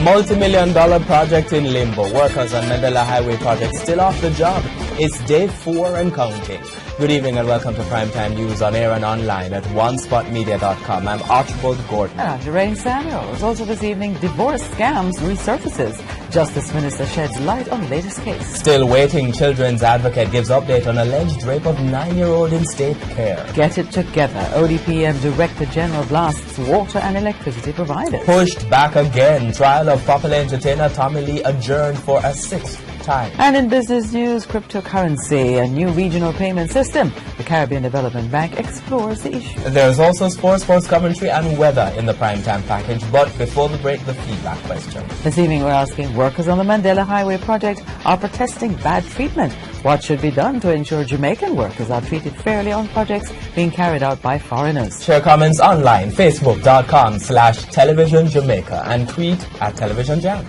Multi-million-dollar project in limbo. Workers on Mandela Highway project still off the job. It's day 4 and counting. Good evening and welcome to Primetime News on air and online at onespotmedia.com. I'm Archibald Gordon. And I'm Lorraine Samuels. Also this evening, divorce scams resurfaces. Justice Minister sheds light on latest case. Still waiting, Children's Advocate gives update on alleged rape of 9-year-old in state care. Get it together. ODPM Director General blasts water and electricity providers. Pushed back again. Trial of popular entertainer Tommy Lee adjourned for a 6th time. And in business news, cryptocurrency, a new regional payment system. The Caribbean Development Bank explores the issue. There's also sports commentary and weather in the primetime package. But before the break, the feedback question. This evening, we're asking workers on the Mandela Highway project are protesting bad treatment. What should be done to ensure Jamaican workers are treated fairly on projects being carried out by foreigners? Share comments online, facebook.com/television Jamaica and tweet at Television Jam.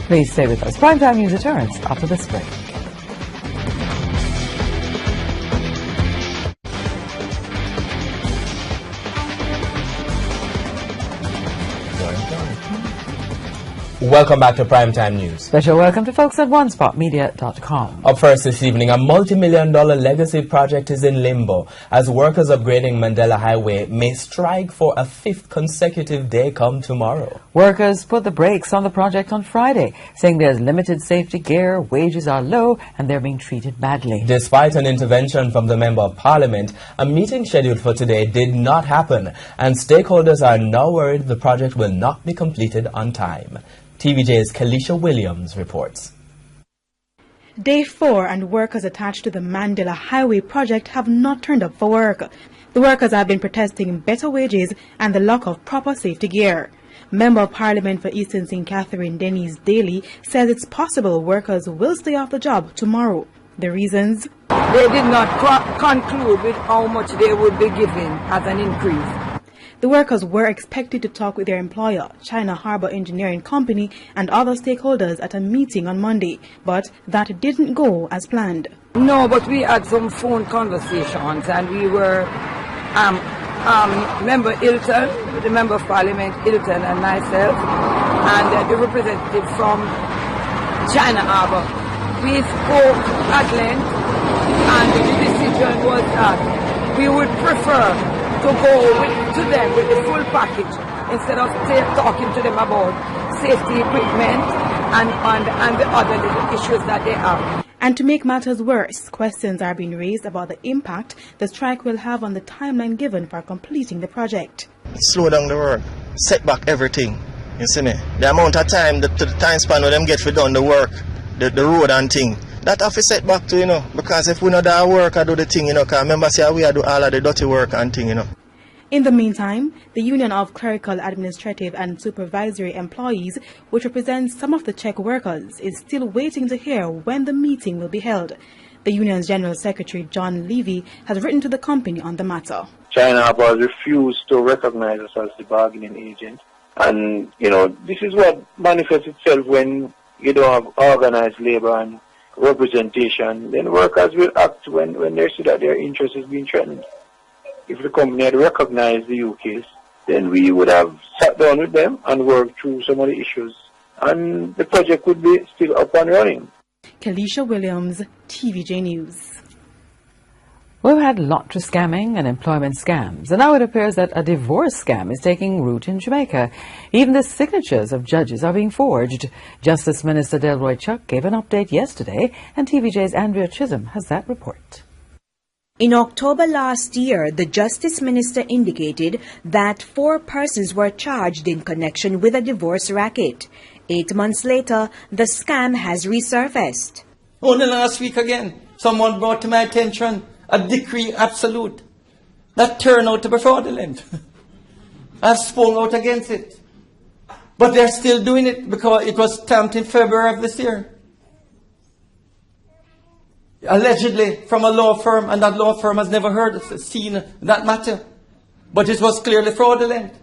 Please stay with us. Primetime News returns after this break. Welcome back to Primetime News. Special welcome to folks at onespotmedia.com. Up first this evening, a multi-million-dollar legacy project is in limbo as workers upgrading Mandela Highway may strike for a 5th consecutive day come tomorrow. Workers put the brakes on the project on Friday, saying there's limited safety gear, wages are low, and they're being treated badly. Despite an intervention from the Member of Parliament, a meeting scheduled for today did not happen, and stakeholders are now worried the project will not be completed on time. TVJ's Kalisha Williams reports. Day 4 and workers attached to the Mandela Highway project have not turned up for work. The workers have been protesting better wages and the lack of proper safety gear. Member of Parliament for Eastern St. Catherine Denise Daly says it's possible workers will stay off the job tomorrow. The reasons? They did not conclude with how much they would be given as an increase. The workers were expected to talk with their employer, China Harbour Engineering Company, and other stakeholders at a meeting on Monday, but that didn't go as planned. No, but we had some phone conversations and we were, Member Hilton, the Member of Parliament Hilton and myself, and the representative from China Harbour. We spoke at length and the decision was that we would prefer to go to them with the full package instead of talking to them about safety equipment and the other little issues that they have. And to make matters worse, questions are being raised about the impact the strike will have on the timeline given for completing the project. Slow down the work, set back everything, you see me? The amount of time, the time span where them get for done the work, the road and thing. That have to set back to, because if we not do our work, I do the thing, because remember, say, we do all of the dirty work and thing, In the meantime, the Union of Clerical, Administrative and Supervisory Employees, which represents some of the Czech workers, is still waiting to hear when the meeting will be held. The union's General Secretary, John Levy, has written to the company on the matter. China has refused to recognize us as the bargaining agent. And, this is what manifests itself when you don't have organized labor and representation. Then workers will act when they see that their interest is being threatened. If the company had recognized the UKs, then we would have sat down with them and worked through some of the issues. And the project would be still up and running. Kalisha Williams, TVJ News. We've had lottery scamming and employment scams, and now it appears that a divorce scam is taking root in Jamaica. Even the signatures of judges are being forged. Justice Minister Delroy Chuck gave an update yesterday, and TVJ's Andrea Chisholm has that report. In October last year, the Justice Minister indicated that 4 persons were charged in connection with a divorce racket. 8 months later, the scam has resurfaced. Only last week again, someone brought to my attention a decree absolute that turned out to be fraudulent. I've spoken out against it. But they're still doing it because it was stamped in February of this year. Allegedly from a law firm, and that law firm has never seen that matter. But it was clearly fraudulent.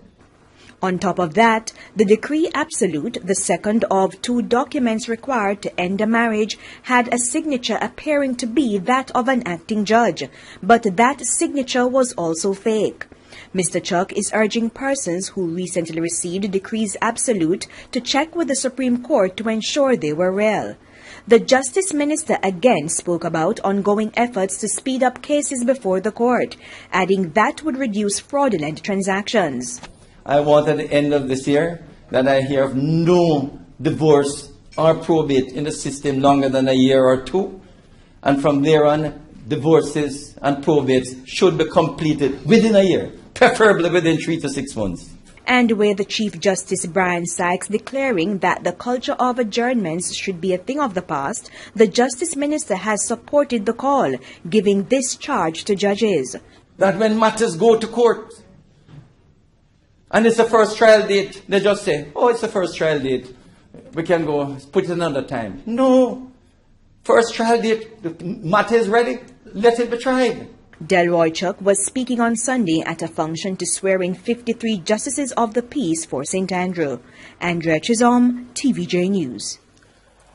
On top of that, the decree absolute, the second of 2 documents required to end a marriage, had a signature appearing to be that of an acting judge. But that signature was also fake. Mr. Chuck is urging persons who recently received decrees absolute to check with the Supreme Court to ensure they were real. The Justice Minister again spoke about ongoing efforts to speed up cases before the court, adding that would reduce fraudulent transactions. I want at the end of this year that I hear of no divorce or probate in the system longer than a year or two. And from there on, divorces and probates should be completed within a year, preferably within 3 to 6 months. And with Chief Justice Brian Sykes declaring that the culture of adjournments should be a thing of the past, the Justice Minister has supported the call, giving this charge to judges. That when matters go to court, and it's the first trial date, they just say, oh, it's the first trial date, we can go put it another time. No. First trial date, the matter is ready, let it be tried. Delroy Chuck was speaking on Sunday at a function to swear in 53 Justices of the Peace for St. Andrew. Andrea Chisholm, TVJ News.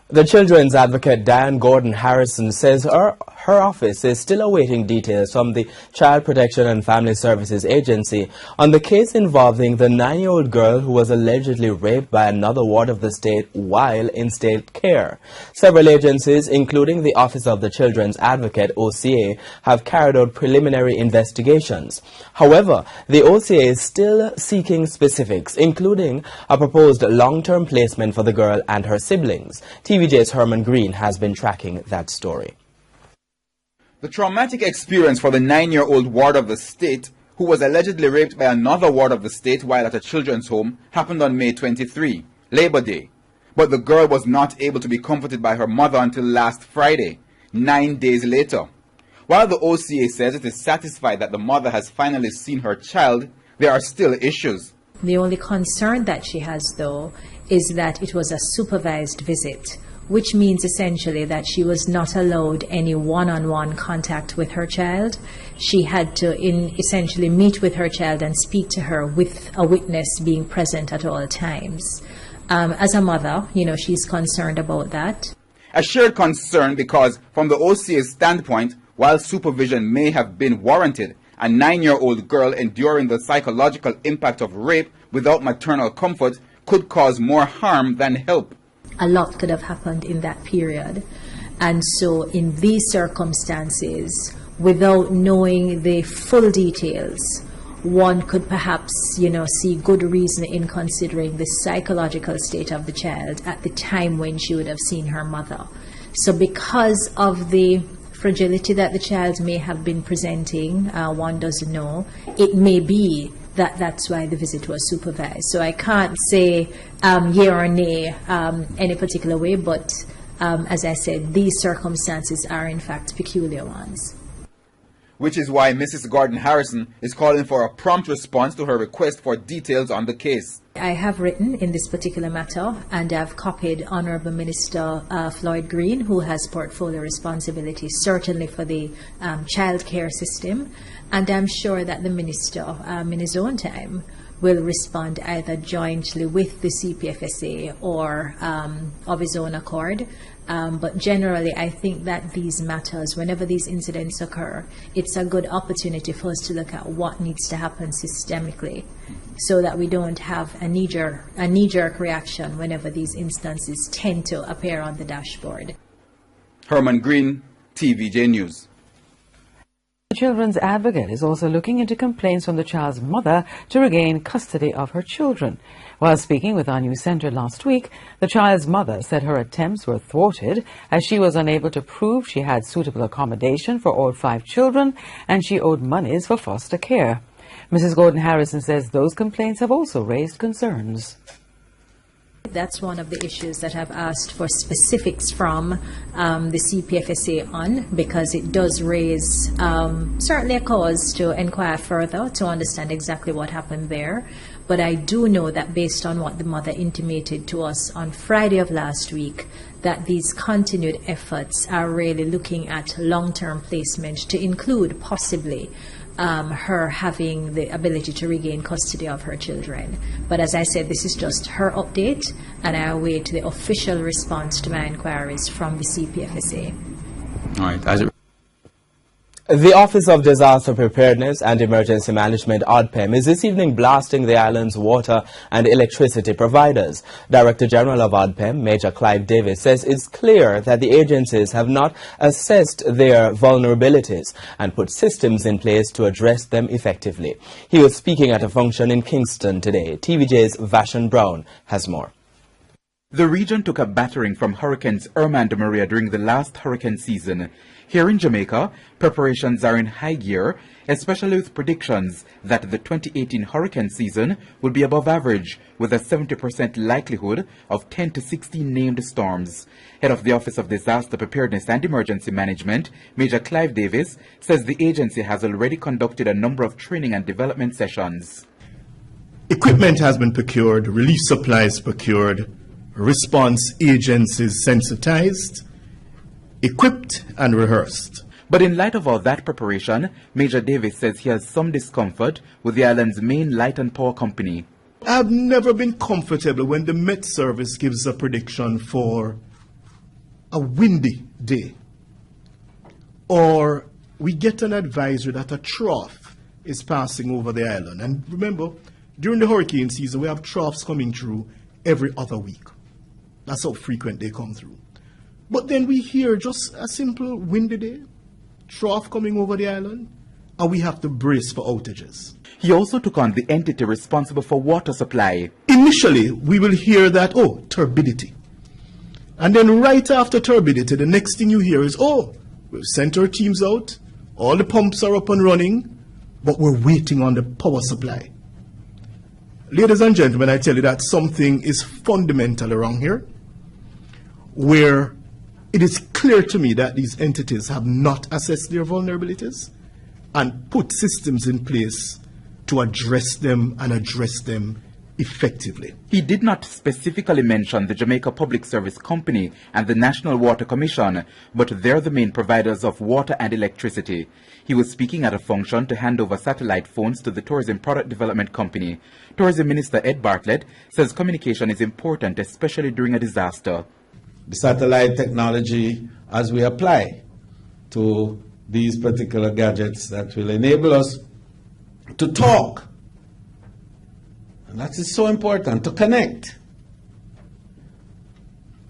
The children's advocate Diane Gordon Harrison says her office is still awaiting details from the Child Protection and Family Services Agency on the case involving the 9-year-old girl who was allegedly raped by another ward of the state while in state care. Several agencies, including the Office of the Children's Advocate, OCA, have carried out preliminary investigations. However, the OCA is still seeking specifics, including a proposed long-term placement for the girl and her siblings. TVJ's Herman Green has been tracking that story. The traumatic experience for the 9-year-old ward of the state, who was allegedly raped by another ward of the state while at a children's home, happened on May 23, Labor Day. But the girl was not able to be comforted by her mother until last Friday, 9 days later. While the OCA says it is satisfied that the mother has finally seen her child, there are still issues. The only concern that she has, though, is that it was a supervised visit, which means essentially that she was not allowed any one-on-one contact with her child. She had to essentially meet with her child and speak to her with a witness being present at all times. As a mother, she's concerned about that. A shared concern because, from the OCA's standpoint, while supervision may have been warranted, a 9-year-old girl enduring the psychological impact of rape without maternal comfort could cause more harm than help. A lot could have happened in that period. And so in these circumstances, without knowing the full details, one could perhaps, see good reason in considering the psychological state of the child at the time when she would have seen her mother. So because of the fragility that the child may have been presenting, one doesn't know, it may be that that's why the visit was supervised. So I can't say yea or nay any particular way, but as I said, these circumstances are in fact peculiar ones. Which is why Mrs. Gordon Harrison is calling for a prompt response to her request for details on the case. I have written in this particular matter, and I've copied Honourable Minister Floyd Green, who has portfolio responsibility certainly for the child care system, and I'm sure that the Minister, in his own time, will respond either jointly with the CPFSA or of his own accord. But generally, I think that these matters, whenever these incidents occur, it's a good opportunity for us to look at what needs to happen systemically so that we don't have a knee-jerk reaction whenever these instances tend to appear on the dashboard. Herman Green, TVJ News. The Children's Advocate is also looking into complaints from the child's mother to regain custody of her children. While speaking with our news centre last week, the child's mother said her attempts were thwarted as she was unable to prove she had suitable accommodation for all 5 children and she owed monies for foster care. Mrs. Gordon Harrison says those complaints have also raised concerns. That's one of the issues that I've asked for specifics from the CPFSA on, because it does raise certainly a cause to inquire further to understand exactly what happened there. But I do know that based on what the mother intimated to us on Friday of last week, that these continued efforts are really looking at long-term placement to include possibly her having the ability to regain custody of her children. But as I said, this is just her update, and I await the official response to my inquiries from the CPFSA. All right. The Office of Disaster Preparedness and Emergency Management, ODPEM, is this evening blasting the island's water and electricity providers. Director General of ODPEM, Major Clive Davis, says it's clear that the agencies have not assessed their vulnerabilities and put systems in place to address them effectively. He was speaking at a function in Kingston today. TVJ's Vashon Brown has more. The region took a battering from Hurricanes Irma and Maria during the last hurricane season. Here in Jamaica, preparations are in high gear, especially with predictions that the 2018 hurricane season will be above average, with a 70% likelihood of 10 to 16 named storms. Head of the Office of Disaster Preparedness and Emergency Management, Major Clive Davis, says the agency has already conducted a number of training and development sessions. Equipment has been procured, relief supplies procured, response agencies sensitized, equipped and rehearsed. But in light of all that preparation, Major Davis says he has some discomfort with the island's main light and power company. I've never been comfortable when the Met Service gives a prediction for a windy day, or we get an advisory that a trough is passing over the island. And remember, during the hurricane season, we have troughs coming through every other week. That's how frequent they come through. But then we hear just a simple windy day, trough coming over the island, and we have to brace for outages. He also took on the entity responsible for water supply. Initially, we will hear that, oh, turbidity. And then right after turbidity, the next thing you hear is, oh, we've sent our teams out, all the pumps are up and running, but we're waiting on the power supply. Ladies and gentlemen, I tell you that something is fundamental around here, where it is clear to me that these entities have not assessed their vulnerabilities and put systems in place to address them and address them effectively. He did not specifically mention the Jamaica Public Service Company and the National Water Commission, but they're the main providers of water and electricity. He was speaking at a function to hand over satellite phones to the Tourism Product Development Company. Tourism Minister Ed Bartlett says communication is important, especially during a disaster. The satellite technology, as we apply to these particular gadgets, that will enable us to talk. And that is so important, to connect.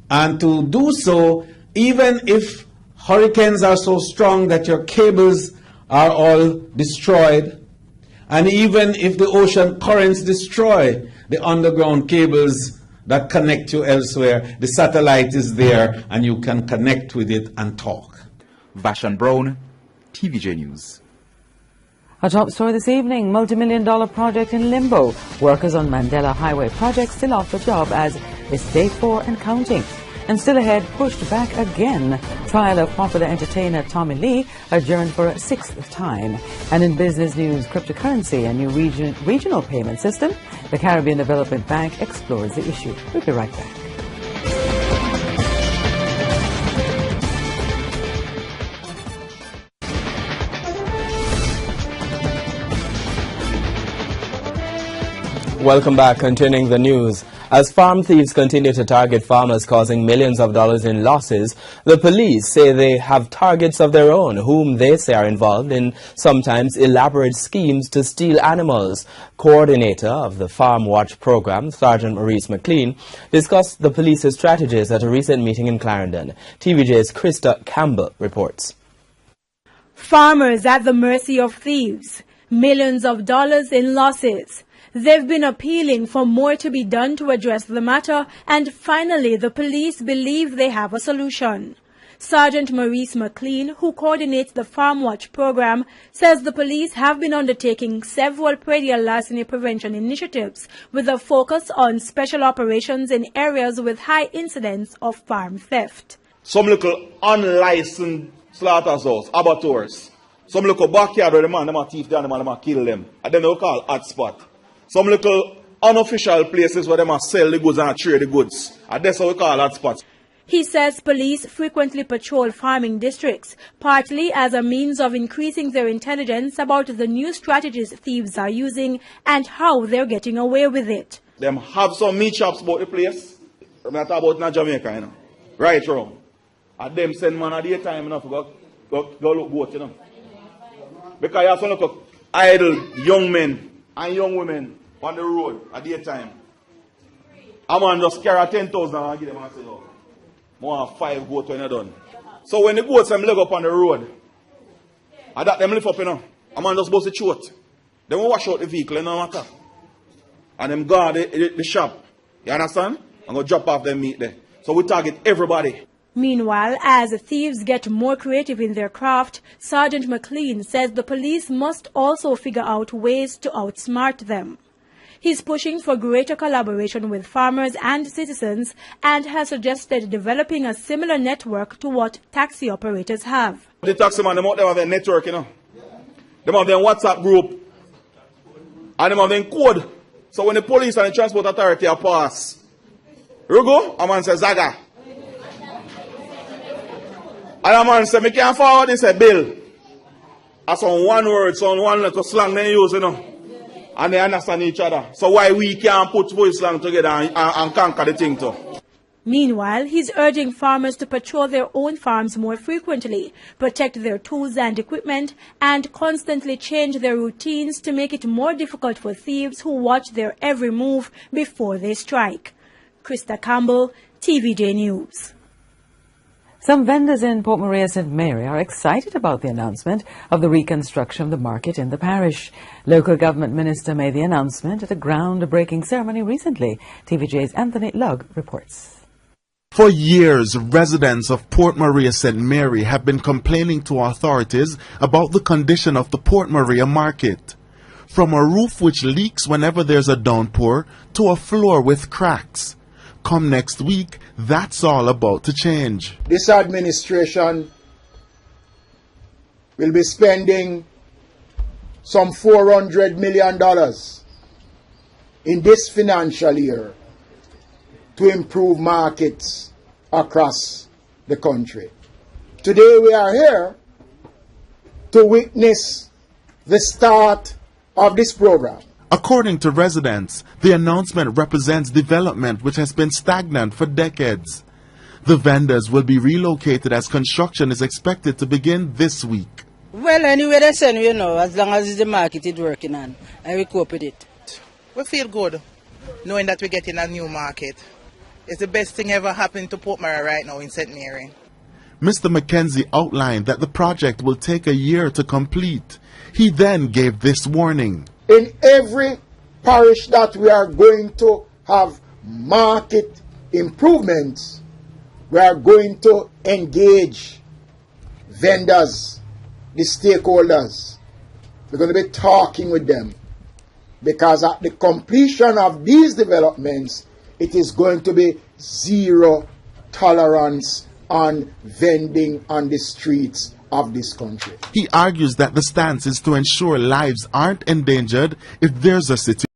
And to do so, even if hurricanes are so strong that your cables are all destroyed, and even if the ocean currents destroy the underground cables that connect you elsewhere, the satellite is there and you can connect with it and talk. Vashon Brown, TVJ News. A top story this evening, multi-million-dollar project in limbo. Workers on Mandela Highway project still off the job as it's day 4 and counting. And still ahead, pushed back again. Trial of popular entertainer Tommy Lee adjourned for a 6th time. And in business news, cryptocurrency, a new regional payment system. The Caribbean Development Bank explores the issue. We'll be right back. Welcome back. Continuing the news. As farm thieves continue to target farmers, causing millions of dollars in losses, the police say they have targets of their own, whom they say are involved in sometimes elaborate schemes to steal animals. Coordinator of the Farm Watch program, Sergeant Maurice McLean, discussed the police's strategies at a recent meeting in Clarendon. TVJ's Krista Campbell reports. Farmers at the mercy of thieves, millions of dollars in losses. They've been appealing for more to be done to address the matter, and finally the police believe they have a solution. Sergeant Maurice McLean, who coordinates the Farm Watch program, says the police have been undertaking several perennial larceny prevention initiatives with a focus on special operations in areas with high incidence of farm theft. Some little unlicensed slaughterhouses, abattoirs. Some little backyard where the man, them a thief the animal, them a kill them. And then they call hotspot. Some little unofficial places where they must sell the goods and trade the goods. And that's how we call hotspots. He says police frequently patrol farming districts, partly as a means of increasing their intelligence about the new strategies thieves are using and how they're getting away with it. Them have some meat shops about the place. I'm not talking about in Jamaica, you know. Right around. And them send man at the time enough to go look goat, you know. Because you have to look at idle young men and young women on the road at daytime. A man just carry 10,000 and give them and say, oh, I want 5 goats when you're done. So when the goats them leg up on the road, and that them lift up, you know, a man just bust the throat. They won't wash out the vehicle, no matter. And them guard the shop. You understand? I'm going to drop off them meat there. So we target everybody. Meanwhile, as thieves get more creative in their craft, Sergeant McLean says the police must also figure out ways to outsmart them. He's pushing for greater collaboration with farmers and citizens and has suggested developing a similar network to what taxi operators have. The taxi man, they have their network, you know. They have their WhatsApp group. And they have their code. So when the police and the transport authority are pass, you go, a man says, Zaga. And a man says, me can't forward this a bill. That's on one word, so on one little slang they use, you know. And they understand each other. So why we can't put voice slang together and conquer the thing too? Meanwhile, he's urging farmers to patrol their own farms more frequently, protect their tools and equipment, and constantly change their routines to make it more difficult for thieves who watch their every move before they strike. Krista Campbell, TVJ News. Some vendors in Port Maria St. Mary are excited about the announcement of the reconstruction of the market in the parish. Local government minister made the announcement at a groundbreaking ceremony recently. TVJ's Anthony Lugg reports. For years, residents of Port Maria St. Mary have been complaining to authorities about the condition of the Port Maria market. From a roof which leaks whenever there's a downpour to a floor with cracks. Come next week, that's all about to change. This administration will be spending some $400 million in this financial year to improve markets across the country. Today we are here to witness the start of this program. According to residents, the announcement represents development which has been stagnant for decades. The vendors will be relocated as construction is expected to begin this week. Well, anyway, they say, you know, as long as the market is working on, I will cope with it. We feel good knowing that we're getting a new market. It's the best thing ever happened to Port Maria right now in St. Mary. Mr. McKenzie outlined that the project will take a year to complete. He then gave this warning. In every parish that we are going to have market improvements, we are going to engage vendors, the stakeholders. We're going to be talking with them because at the completion of these developments, it is going to be zero tolerance on vending on the streets of this country. He argues that the stance is to ensure lives aren't endangered if there's a situation.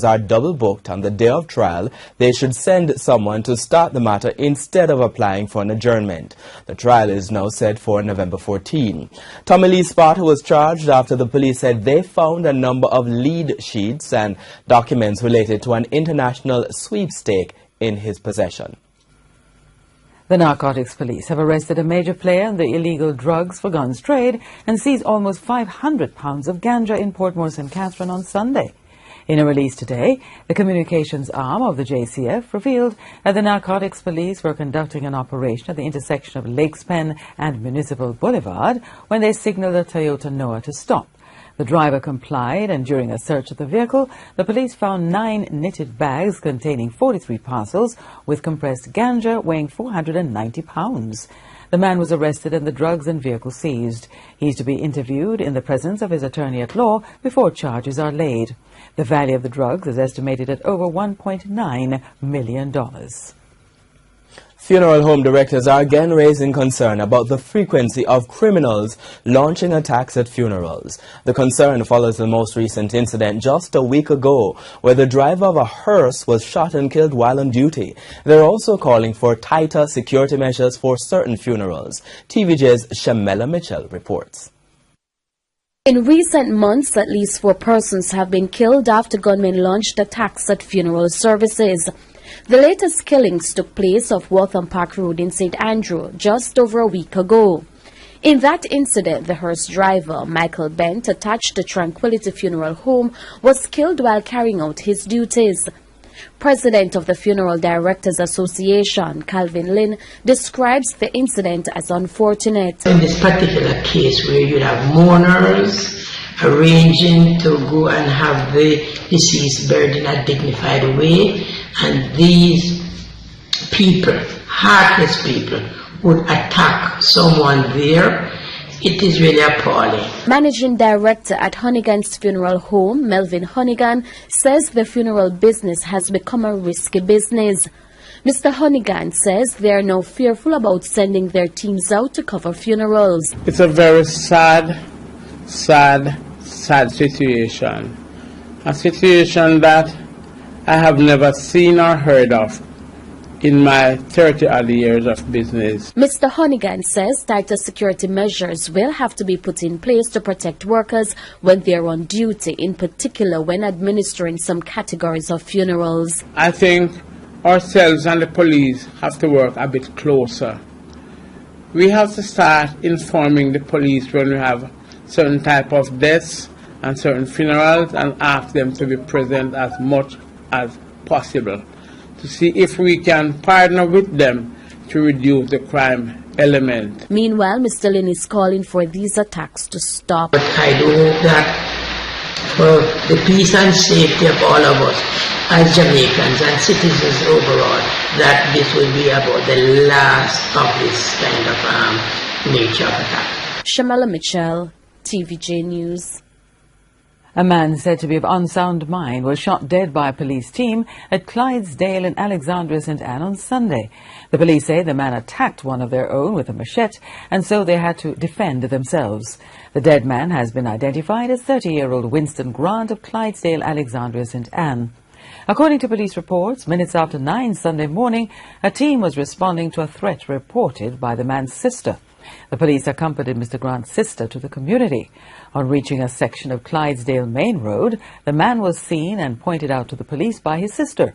Are double booked on the day of trial, they should send someone to start the matter instead of applying for an adjournment. The trial is now set for November 14. Tommy Lee Sparta was charged after the police said they found a number of lead sheets and documents related to an international sweepstake in his possession. The narcotics police have arrested a major player in the illegal drugs for guns trade and seized almost 500 pounds of ganja in Portmore St. Catherine on Sunday. In a release today, the communications arm of the JCF revealed that the narcotics police were conducting an operation at the intersection of Lakes Pen and Municipal Boulevard when they signaled a Toyota Noah to stop. The driver complied, and during a search of the vehicle, the police found 9 knitted bags containing 43 parcels with compressed ganja weighing 490 pounds. The man was arrested and the drugs and vehicle seized. He is to be interviewed in the presence of his attorney at law before charges are laid. The value of the drugs is estimated at over $1.9 million. Funeral home directors are again raising concern about the frequency of criminals launching attacks at funerals. The concern follows the most recent incident just a week ago, where the driver of a hearse was shot and killed while on duty. They're also calling for tighter security measures for certain funerals. TVJ's Shamela Mitchell reports. In recent months, at least 4 persons have been killed after gunmen launched attacks at funeral services. The latest killings took place off Waltham Park Road in St. Andrew just over a week ago. In that incident, the hearse driver, Michael Bent, attached to Tranquility Funeral Home, was killed while carrying out his duties. President of the Funeral Directors Association, Calvin Lynn, describes the incident as unfortunate. In this particular case where you have mourners arranging to go and have the deceased buried in a dignified way, and these people, heartless people, would attack someone there, it is really appalling. Managing Director at Honeygan's Funeral Home, Melvin Honeygan, says the funeral business has become a risky business. Mr. Honeygan says they are now fearful about sending their teams out to cover funerals. It's a very sad situation. A situation that I have never seen or heard of in my 30-odd years of business. Mr. Honeygan says tighter security measures will have to be put in place to protect workers when they are on duty, in particular when administering some categories of funerals. I think ourselves and the police have to work a bit closer. We have to start informing the police when we have certain type of deaths and certain funerals and ask them to be present as much as possible to see if we can partner with them to reduce the crime element. Meanwhile, Mr. Lynn is calling for these attacks to stop. But I do hope that for the peace and safety of all of us as Jamaicans and citizens overall, that this will be about the last of this kind of nature of attack. Shamela Mitchell, TVJ News. A man said to be of unsound mind was shot dead by a police team at Clydesdale in Alexandria St. Anne on Sunday. The police say the man attacked one of their own with a machete, and so they had to defend themselves. The dead man has been identified as 30-year-old Winston Grant of Clydesdale, Alexandria St. Anne. According to police reports, minutes after 9 Sunday morning, a team was responding to a threat reported by the man's sister. The police accompanied Mr. Grant's sister to the community. On reaching a section of Clydesdale Main Road, the man was seen and pointed out to the police by his sister.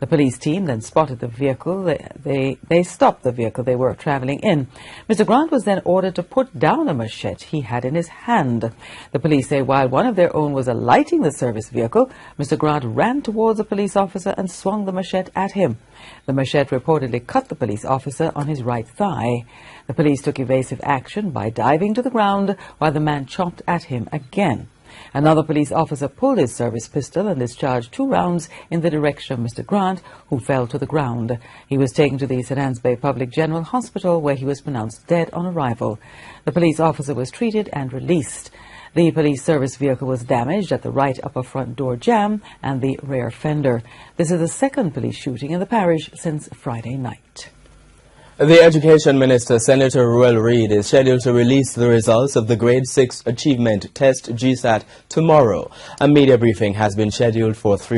The police team then spotted the vehicle. They stopped the vehicle they were traveling in. Mr. Grant was then ordered to put down a machete he had in his hand. The police say while one of their own was alighting the service vehicle, Mr. Grant ran towards a police officer and swung the machete at him. The machete reportedly cut the police officer on his right thigh. The police took evasive action by diving to the ground while the man chopped at him again. Another police officer pulled his service pistol and discharged 2 rounds in the direction of Mr. Grant, who fell to the ground. He was taken to the St. Anne's Bay Public General Hospital, where he was pronounced dead on arrival. The police officer was treated and released. The police service vehicle was damaged at the right upper front door jamb and the rear fender. This is the second police shooting in the parish since Friday night. The Education Minister, Senator Ruel Reid, is scheduled to release the results of the Grade 6 Achievement Test GSAT tomorrow. A media briefing has been scheduled for 3